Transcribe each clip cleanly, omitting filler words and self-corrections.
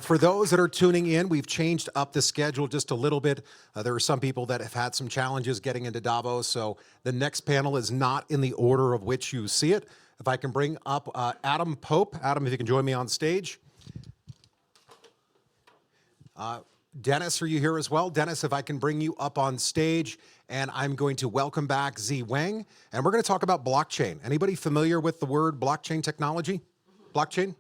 For those that are tuning in, we've changed up the schedule just a little bit. There are some people that have had some challenges getting into Davos, so the next panel is not in the order of which you see it. If I can bring up Adam Pope. Adam, if you can join me on stage. Dennis, are you here as well? Dennis, if I can bring you up on stage, and I'm going to welcome back Zi Wang, and we're going to talk about blockchain. Anybody familiar with the word blockchain technology? Blockchain?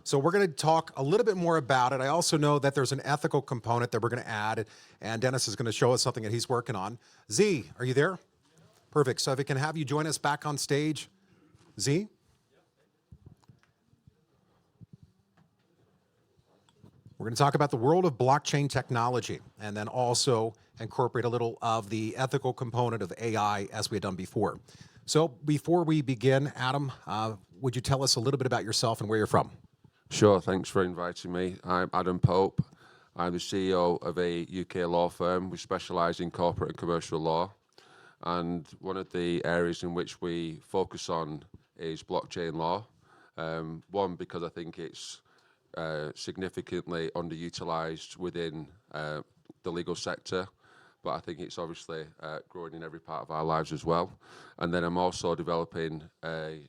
So we're going to talk a little bit more about it. I also know that there's an ethical component that we're going to add, and Dennis is going to show us something that he's working on. Zi, are you there? Perfect. So if I can have you join us back on stage. Zi? We're going to talk about the world of blockchain technology and then also incorporate a little of the ethical component of AI as we had done before. So before we begin, Adam, would you tell us a little bit about yourself and where you're from? Sure, thanks for inviting me. I'm Adam Pope. I'm the CEO of a UK law firm. We specialise in corporate and commercial law. And one of the areas in which we focus on is blockchain law. One, because I think it's significantly underutilised within the legal sector, but I think it's obviously growing in every part of our lives as well. And then I'm also developing a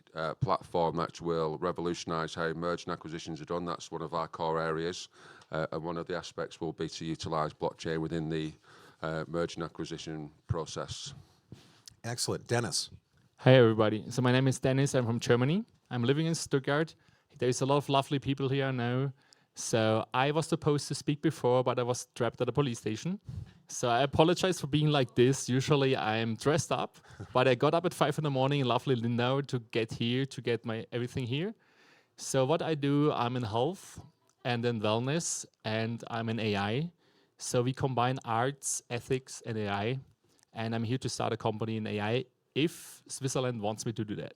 platform that will revolutionise how mergers and acquisitions are done. That's one of our core areas, and one of the aspects will be to utilise blockchain within the merger and acquisition process. Excellent. Dennis. Hey everybody, so my name is Dennis, I'm from Germany. I'm living in Stuttgart. There's a lot of lovely people here now. So I was supposed to speak before, but I was trapped at a police station. So I apologize for being like this. Usually I'm dressed up, but I got up at 5 in the morning in lovely Lindau to get here, to get my everything here. So what I do, I'm in health and in wellness, and I'm in AI. So we combine arts, ethics, and AI. And I'm here to start a company in AI if Switzerland wants me to do that.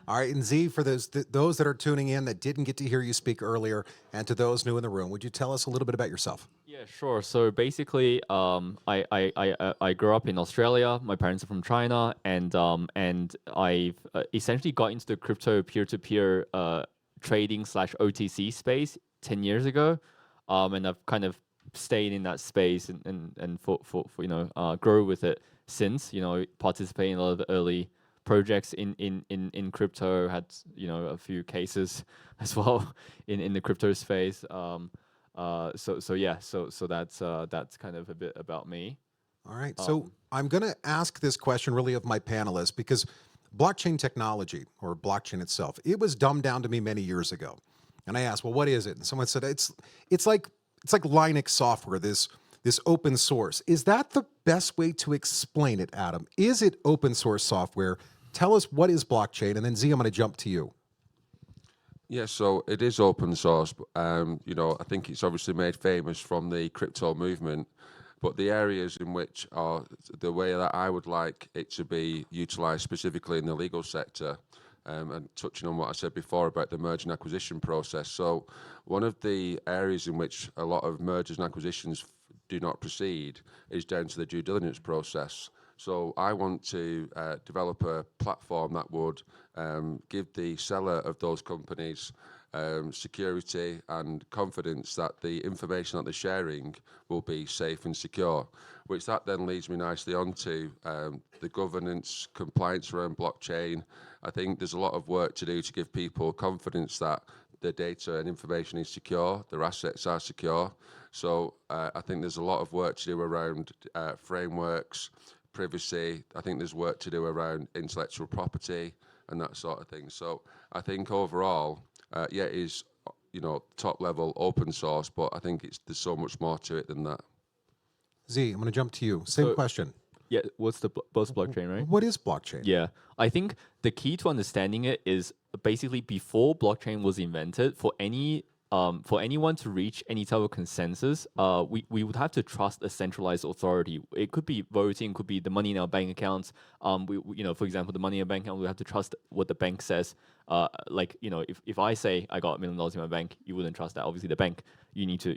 All right, and Zi, for those that are tuning in that didn't get to hear you speak earlier, and to those new in the room, would you tell us a little bit about yourself? Yeah, sure. So basically, I grew up in Australia. My parents are from China, and I've essentially got into the crypto peer-to-peer trading / OTC space 10 years ago, and I've kind of stayed in that space and for grow with it since. Participating in a lot of the early projects in crypto, had a few cases as well in the crypto space. So that's kind of a bit about me. All right, so I'm going to ask this question really of my panelists, because blockchain technology, or blockchain itself, it was dumbed down to me many years ago, and I asked, well, what is it? And someone said it's like Linux software, this open source. Is that the best way to explain it, Adam? Is it open source software? Tell us, what is blockchain? And then Zi, I'm going to jump to you. Yeah, so it is open source. I think it's obviously made famous from the crypto movement, but the areas in which are the way that I would like it to be utilised specifically in the legal sector, and touching on what I said before about the merger and acquisition process. So one of the areas in which a lot of mergers and acquisitions do not proceed is down to the due diligence process. So I want to develop a platform that would give the seller of those companies security and confidence that the information that they're sharing will be safe and secure, which that then leads me nicely on to the governance, compliance around blockchain. I think there's a lot of work to do to give people confidence that their data and information is secure, their assets are secure. So I think there's a lot of work to do around frameworks, privacy. I think there's work to do around intellectual property and that sort of thing. So I think overall, it is top level open source, but I think there's so much more to it than that. Zi, I'm going to jump to you. Same question. Yeah, what's the blockchain, right? What is blockchain? Yeah, I think the key to understanding it is basically before blockchain was invented, for anyone to reach any type of consensus, we would have to trust a centralized authority. It could be voting, could be the money in our bank accounts. For example, the money in our bank account, we have to trust what the bank says. If I say I got $1 million in my bank, you wouldn't trust that. Obviously, the bank, you need to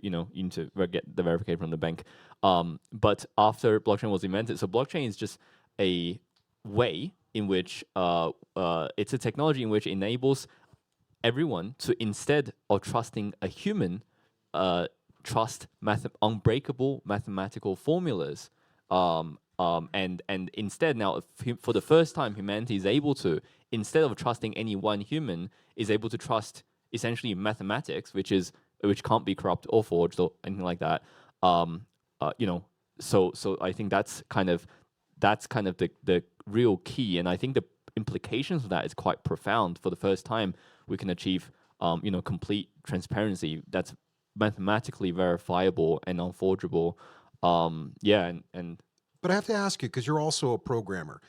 get the verification from the bank. But after blockchain was invented, so blockchain is just a way in which it's a technology in which enables everyone to, instead of trusting a human trust unbreakable mathematical formulas. And instead now, for the first time, humanity is able to, instead of trusting any one human, is able to trust essentially mathematics, which can't be corrupt or forged or anything like that. So I think that's kind of the real key, and I think the implications of that is quite profound. For the first time, we can achieve complete transparency that's mathematically verifiable and unforgeable. And But I have to ask you, because you're also a programmer,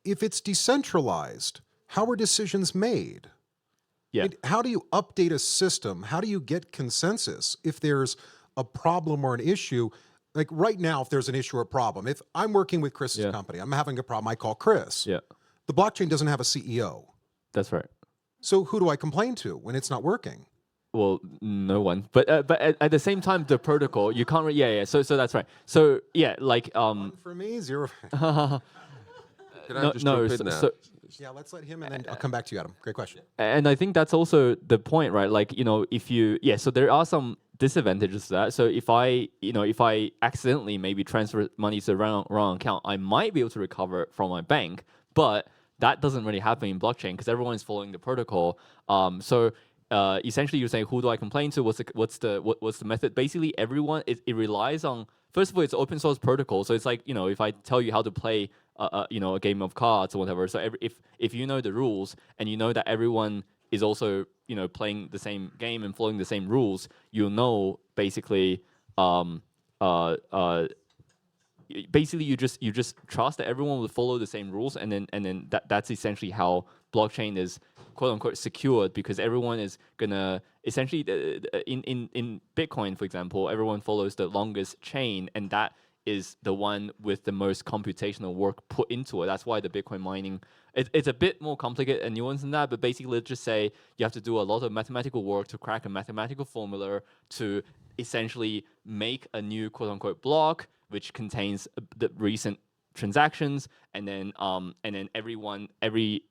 if it's decentralized, how are decisions made? yeah. I mean, how do you update a system? How do you get consensus if there's a problem or an issue? Like right now, if there's an issue or a problem, if I'm working with Chris's Yeah. company, I'm having a problem, I call Chris. Yeah, The blockchain doesn't have a CEO. that's right. So who do I complain to when it's not working? Well, no one. But at the same time, the protocol, you can't. Yeah. So that's right. So yeah, like One for me, zero. Can I just jump in there? Yeah, let's let him, and then I'll come back to you, Adam. Great question. and I think that's also the point, right? Like, so there are some disadvantages to that. So if I accidentally maybe transfer money to the wrong account, I might be able to recover it from my bank, but that doesn't really happen in blockchain because everyone is following the protocol. Essentially, you're saying, who do I complain to? What's the method? Basically, everyone it relies on. First of all, it's open source protocol, so it's like if I tell you how to play a game of cards or whatever. So if you know the rules and you know that everyone is also playing the same game and following the same rules, you'll know basically. Basically, you just trust that everyone will follow the same rules, and then that's essentially how blockchain is quote unquote secured, because everyone is gonna essentially in Bitcoin, for example, everyone follows the longest chain, and that is the one with the most computational work put into it. That's why the Bitcoin mining it's a bit more complicated and nuanced than that. But basically, let's just say you have to do a lot of mathematical work to crack a mathematical formula to essentially make a new quote unquote block, which contains the recent transactions, and then every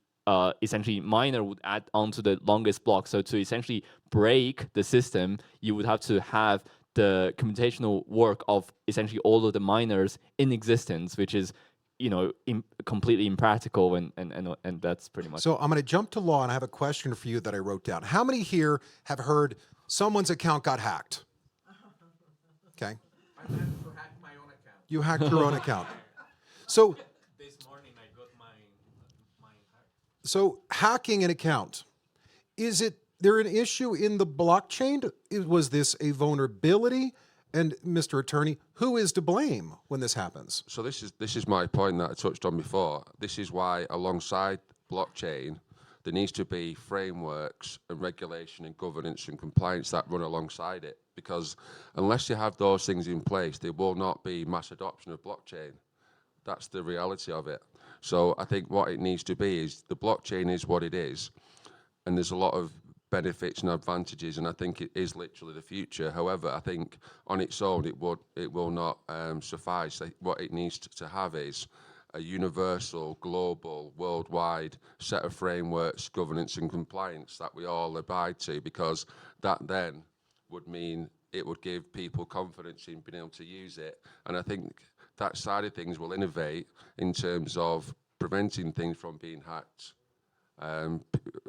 essentially miner would add onto the longest block. So to essentially break the system, you would have to have the computational work of essentially all of the miners in existence, which is completely impractical, and that's pretty much. So I'm going to jump to law, and I have a question for you that I wrote down. How many here have heard someone's account got hacked? Okay. I managed to hack my own account. You hacked your own account. So This morning I got mine hacked. So hacking an account, is there an issue in the blockchain? Was this a vulnerability? And Mr. Attorney, who is to blame when this happens? So this is my point that I touched on before. This is why alongside blockchain, there needs to be frameworks and regulation and governance and compliance that run alongside it. Because unless you have those things in place, there will not be mass adoption of blockchain. That's the reality of it. So I think what it needs to be is the blockchain is what it is, and there's a lot of benefits and advantages, and I think it is literally the future. However, I think on its own it will not suffice. What it needs to have is a universal, global, worldwide set of frameworks, governance and compliance that we all abide to, because that then would mean it would give people confidence in being able to use it. And I think that side of things will innovate in terms of preventing things from being hacked,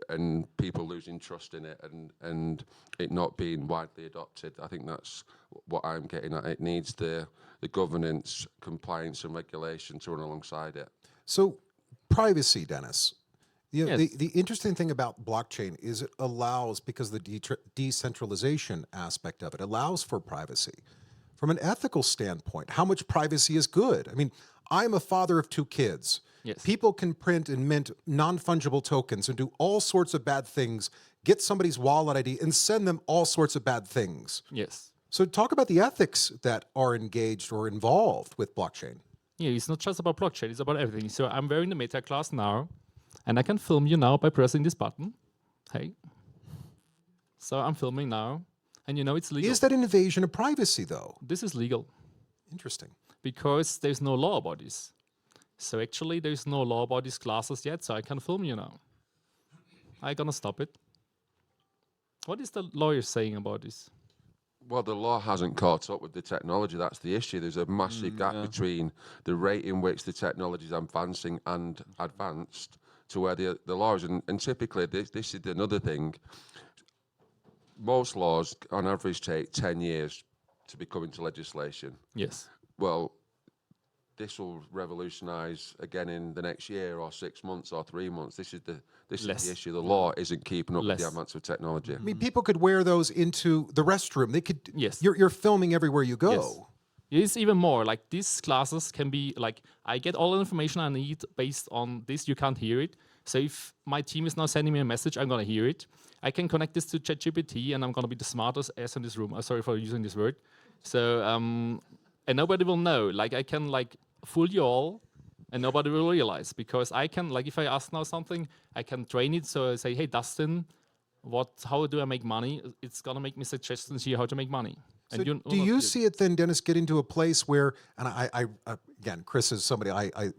and people losing trust in it, and it not being widely adopted. I think that's what I'm getting at. It needs the governance, compliance and regulation to run alongside it. So privacy, Dennis. Yes. The interesting thing about blockchain is it allows, because the decentralization aspect of it allows for privacy. From an ethical standpoint, how much privacy is good? I mean, I'm a father of 2 kids. Yes. People can print and mint non-fungible tokens and do all sorts of bad things, get somebody's wallet ID and send them all sorts of bad things. Yes. So talk about the ethics that are engaged or involved with blockchain. Yeah, it's not just about blockchain, it's about everything. So I'm wearing the meta class now, and I can film you now by pressing this button. Hey. So I'm filming now, and it's legal. Is that an invasion of privacy, though? This is legal Interesting. because there's no law about this. So actually, there's no law about these classes yet, so I can film you now. I'm gonna stop it. What is the lawyer saying about this? Well, the law hasn't caught up with the technology. That's the issue. There's a massive gap between the rate in which the technology is advancing and advanced to where the law is. And typically, this is another thing. Most laws, on average, take 10 years to become into legislation. Yes. Well, this will revolutionise again in the next year or 6 months or 3 months. This is the issue. The law isn't keeping up with the Less. advance of technology. I mean, people could wear those into the restroom. They could. Yes. You're filming everywhere you go. Yes. It's even more like these classes can be like I get all the information I need based on this. You can't hear it. So if my team is now sending me a message, I'm gonna hear it. I can connect this to ChatGPT, and I'm gonna be the smartest ass in this room. Sorry for using this word. So and nobody will know. Like I can like fool you all, and nobody will realize because I can like if I ask now something, I can train it. So I say, hey Dustin, how do I make money? It's gonna make me suggestions here how to make money. So And do you see it then, Dennis, get into a place where, and I again, Chris is somebody I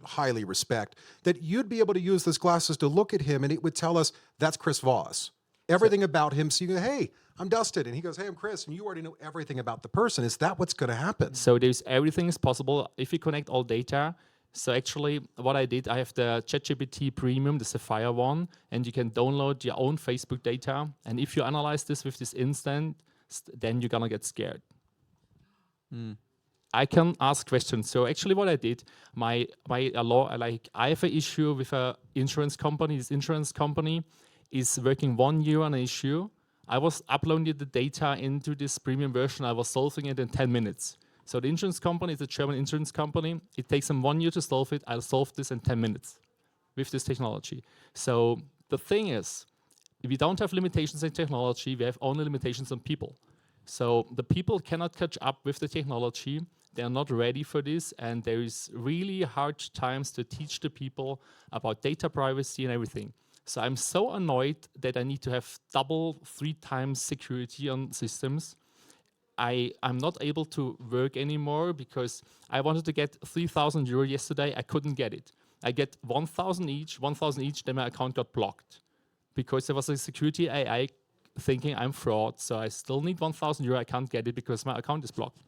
highly respect, that you'd be able to use those glasses to look at him and it would tell us, that's Chris Voss. Everything about him. So you go, hey, I'm Dustin. And he goes, hey, I'm Chris. And you already know everything about the person. Is that what's going to happen? So there's everything is possible if you connect all data. So actually what I did, I have the ChatGPT Premium, the Sapphire one, and you can download your own Facebook data. And if you analyze this with this instant, then you're gonna get scared. I can ask questions. So actually what I did, I have an issue with an insurance company. This insurance company is working 1 year on an issue. I was uploading the data into this premium version. I was solving it in 10 minutes. So the insurance company is a German insurance company. It takes them 1 year to solve it. I'll solve this in 10 minutes with this technology. So the thing is, we don't have limitations in technology. We have only limitations on people. So the people cannot catch up with the technology. They're not ready for this. And there is really hard times to teach the people about data privacy and everything. So I'm so annoyed that I need to have 3 times security on systems. I'm not able to work anymore because I wanted to get 3,000 euro yesterday. I couldn't get it. I get 1,000 each, then my account got blocked because there was a security AI thinking I'm fraud. So I still need 1,000 euro. I can't get it because my account is blocked.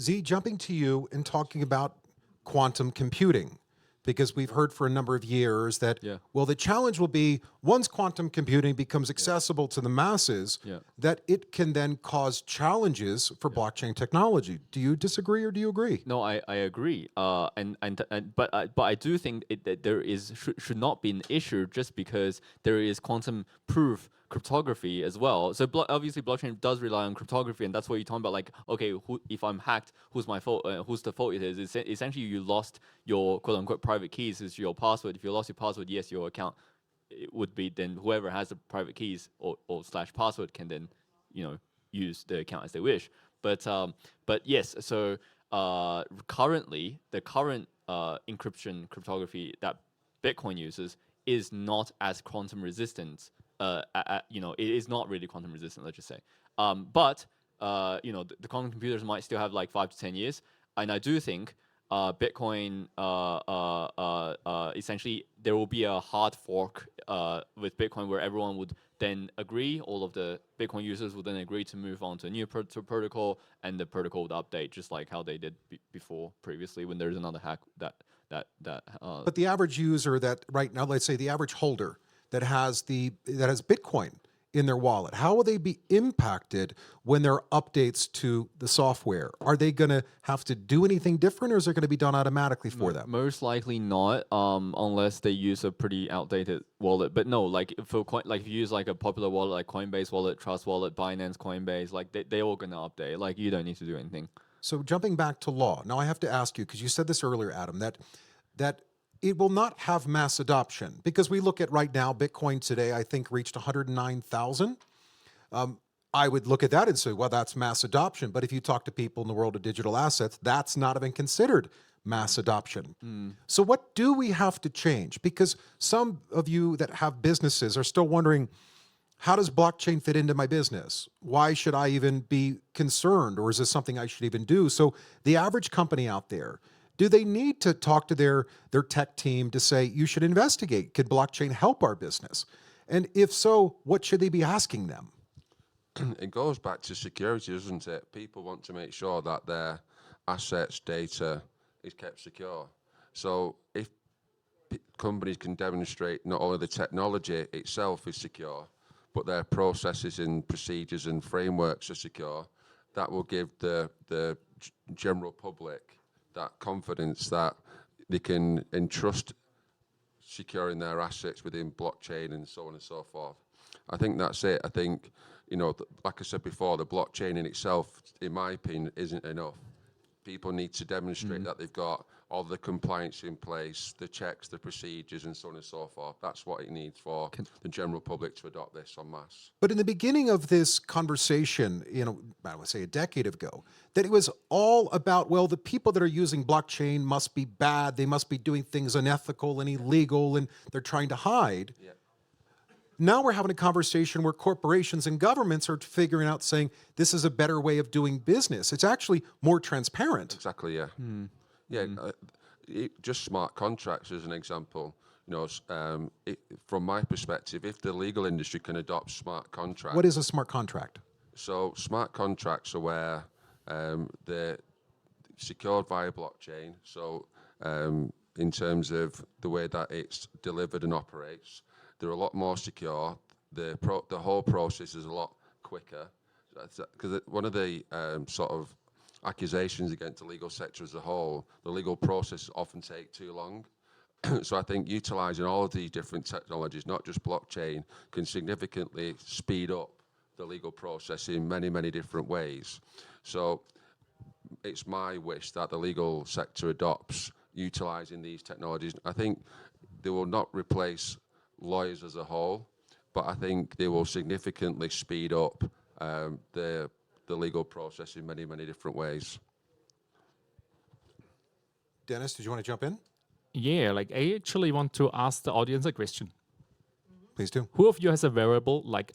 Z, jumping to you and talking about quantum computing, because we've heard for a number of years that, well, the challenge will be once quantum computing becomes accessible to the masses, that it can then cause challenges for blockchain technology. Do you disagree or do you agree? No, I agree. But I do think that there should not be an issue just because there is quantum proof cryptography as well. So obviously blockchain does rely on cryptography, and that's what you're talking about. Like, okay, if I'm hacked, who's my fault? Who's the fault? It is essentially you lost your quote unquote private keys. Is your password. If you lost your password, yes, your account it would be then whoever has the private keys or / password can then use the account as they wish. But yes, so currently the current encryption cryptography that Bitcoin uses is not as quantum resistant. It is not really quantum resistant, let's just say. But the quantum computers might still have like 5 to 10 years, and I do think Bitcoin essentially there will be a hard fork with Bitcoin where everyone would then agree. All of the Bitcoin users would then agree to move on to a new protocol, and the protocol would update just like how they did before previously when there's another hack that. But the average user that right now, let's say the average holder that has Bitcoin in their wallet, how will they be impacted when there are updates to the software? Are they going to have to do anything different, or is it going to be done automatically for them? Most likely not, unless they use a pretty outdated wallet. But no, like if you use like a popular wallet like Coinbase wallet, Trust Wallet, Binance, Coinbase, like they're all going to update. Like you don't need to do anything. So jumping back to law, now I have to ask you, because you said this earlier, Adam, that it will not have mass adoption, because we look at right now, Bitcoin today, I think reached 109,000. I would look at that and say, well, that's mass adoption. But if you talk to people in the world of digital assets, that's not even considered mass adoption. So what do we have to change? Because some of you that have businesses are still wondering, how does blockchain fit into my business? Why should I even be concerned? Or is this something I should even do? So the average company out there, do they need to talk to their tech team to say, you should investigate, could blockchain help our business? And if so, what should they be asking them? it goes back to security, doesn't it? People want to make sure that their assets, data is kept secure. So if companies can demonstrate not only the technology itself is secure, but their processes and procedures and frameworks are secure, that will give the general public that confidence that they can entrust securing their assets within blockchain and so on and so forth. I think that's it. I think, like I said before, the blockchain in itself, in my opinion, isn't enough. People need to demonstrate that they've got all the compliance in place, the checks, the procedures, and so on and so forth. That's what it needs for the general public to adopt this en masse. But in the beginning of this conversation, I would say a decade ago, that it was all about, well, the people that are using blockchain must be bad. They must be doing things unethical and illegal, and they're trying to hide. Yeah. Now we're having a conversation where corporations and governments are figuring out, saying, this is a better way of doing business. It's actually more transparent. Exactly, yeah. Yeah, just smart contracts as an example. From my perspective, if the legal industry can adopt smart contracts. What is a smart contract? So smart contracts are where they're secured via blockchain. So in terms of the way that it's delivered and operates, they're a lot more secure. The whole process is a lot quicker. Because one of the sort of accusations against the legal sector as a whole, the legal process often take too long. So I think utilising all of these different technologies, not just blockchain, can significantly speed up the legal process in many, many different ways. So it's my wish that the legal sector adopts utilising these technologies. I think they will not replace lawyers as a whole, but I think they will significantly speed up the legal process in many, many different ways. Dennis, did you want to jump in? Yeah, I actually want to ask the audience a question. Please do. Who of you has a wearable like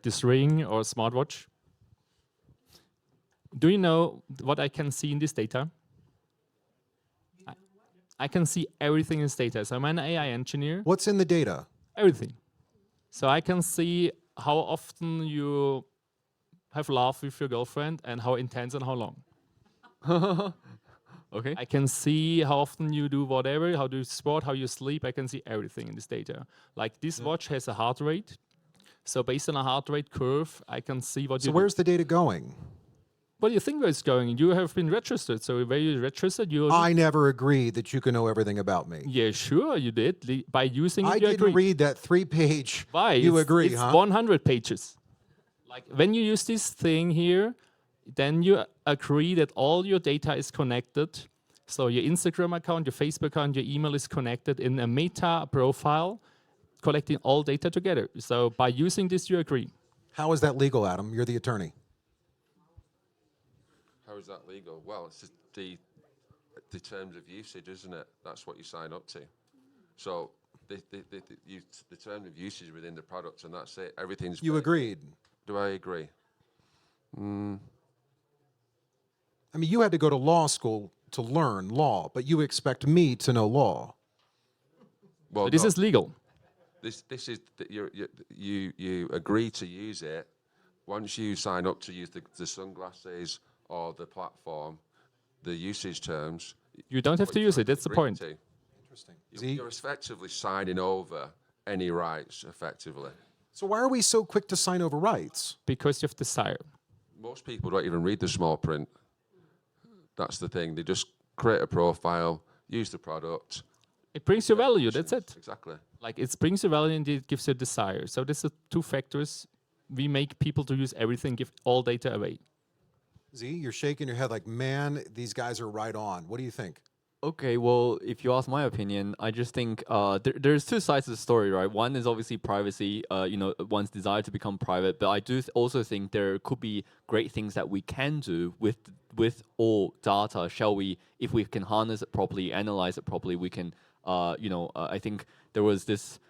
this ring or smartwatch? Do you know what I can see in this data? I can see everything in this data. So I'm an AI engineer. What's in the data? Everything. So I can see how often you have laughed with your girlfriend and how intense and how long. Okay. I can see how often you do whatever, how do you sport, how you sleep. I can see everything in this data. Like this watch has a heart rate. So based on a heart rate curve, I can see what So you do. where's the data going? What do you think where it's going? You have been registered. So where you registered, you... I never agreed that you can know everything about me. Yeah, sure, you did. By using it, I you didn't agree. read that 3-page. Why? You agree, it's huh? 100 pages. Like when you use this thing here, then you agree that all your data is connected. So your Instagram account, your Facebook account, your email is connected in a meta profile, collecting all data together. So by using this, you agree. How is that legal, Adam? You're the attorney. How is that legal? Well, it's just the terms of usage, isn't it? That's what you sign up to. So the terms of usage within the product, and that's it. Everything's... You agreed. Do I agree? I mean, you had to go to law school to learn law, but you expect me to know law. Well, So this no, is legal. this is you agree to use it. Once you sign up to use the sunglasses or the platform, the usage terms. You don't have to use it. That's the point. Interesting. You're effectively signing over any rights, effectively. So why are we so quick to sign over rights? Because you have desire. Most people don't even read the small print. That's the thing. They just create a profile, use the product. It brings you value. That's it. Exactly. Like it brings you value and it gives you desire. So this are two factors. We make people to use everything, give all data away. Z, you're shaking your head like, man, these guys are right on. What do you think? Okay, well, if you ask my opinion, I just think there's two sides to the story, right? One is obviously privacy, one's desire to become private, but I do also think there could be great things that we can do with all data, shall we? If we can harness it properly, analyze it properly, we can, I think there was this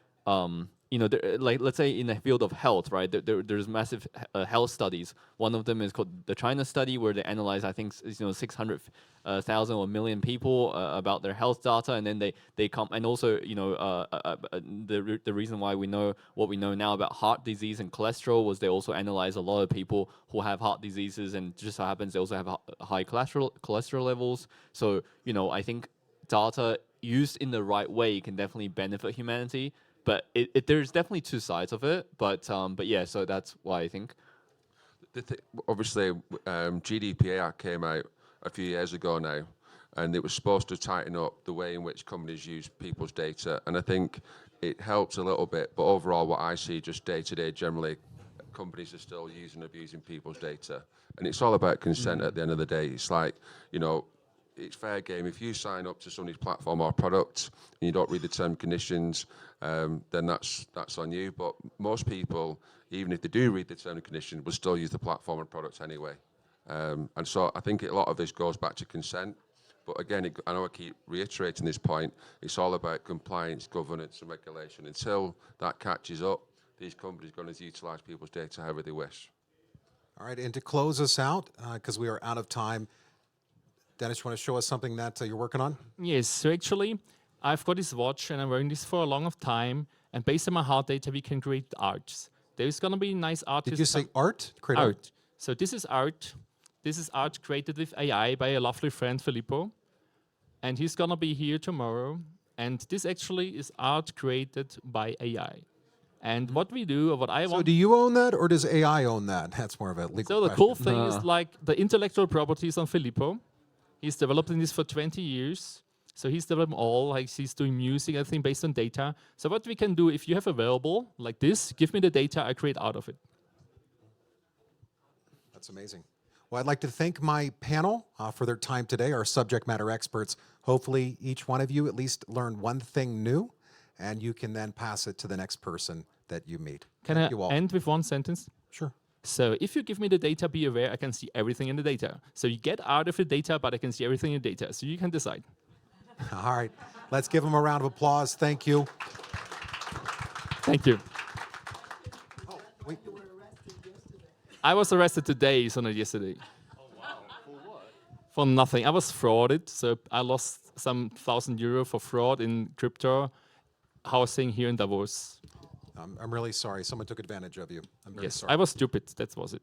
like let's say in the field of health, right? There's massive health studies. One of them is called the China study, where they analyze, I think, 600,000 or million people about their health data, and then they come, and also the reason why we know what we know now about heart disease and cholesterol was they also analyze a lot of people who have heart diseases, and just so happens they also have high cholesterol levels. So I think data used in the right way can definitely benefit humanity. But there's definitely two sides of it. But yeah, so that's why I think. Obviously, GDPR came out a few years ago now, and it was supposed to tighten up the way in which companies use people's data. And I think it helps a little bit. But overall, what I see just day to day, generally, companies are still using and abusing people's data. And it's all about consent at the end of the day. It's like, it's fair game. If you sign up to somebody's platform or product and you don't read the terms and conditions, then that's on you. But most people, even if they do read the terms and conditions, will still use the platform and product anyway. And so I think a lot of this goes back to consent. But again, I know I keep reiterating this point, it's all about compliance, governance and regulation. Until that catches up, these companies are going to utilize people's data however they wish. All right, and to close us out, because we are out of time, Dennis, you want to show us something that you're working on? Yes, so actually, I've got this watch and I'm wearing this for a long of time. And based on my heart data, we can create arts. There's gonna be nice artists. Did you say art? Create art? So this is art. This is art created with AI by a lovely friend, Filippo. And he's gonna be here tomorrow. And this actually is art created by AI. And what we do, or what I So want. do you own that, or does AI own that? That's more of a legal So the question. cool thing is like the intellectual properties on Filippo. He's developing this for 20 years. So he's developing all, like he's doing music, I think, based on data. So what we can do, if you have available, like this, give me the data, I create out of it. That's amazing. Well, I'd like to thank my panel for their time today, our subject matter experts. Hopefully, each one of you at least learned one thing new, and you can then pass it to the next person that you meet. Can Thank I you all. end with one sentence? Sure. So if you give me the data, be aware, I can see everything in the data. So you get out of the data, but I can see everything in the data. So you can decide. All right. Let's give them a round of applause. Thank you. Thank you. Oh, wait. I was arrested today, so not yesterday. Oh wow! For what? For nothing. I was frauded, so I lost some €1,000 for fraud in crypto housing here in Davos. I'm really sorry. Someone took advantage of you. I'm very Yes, sorry. I was stupid. That was it.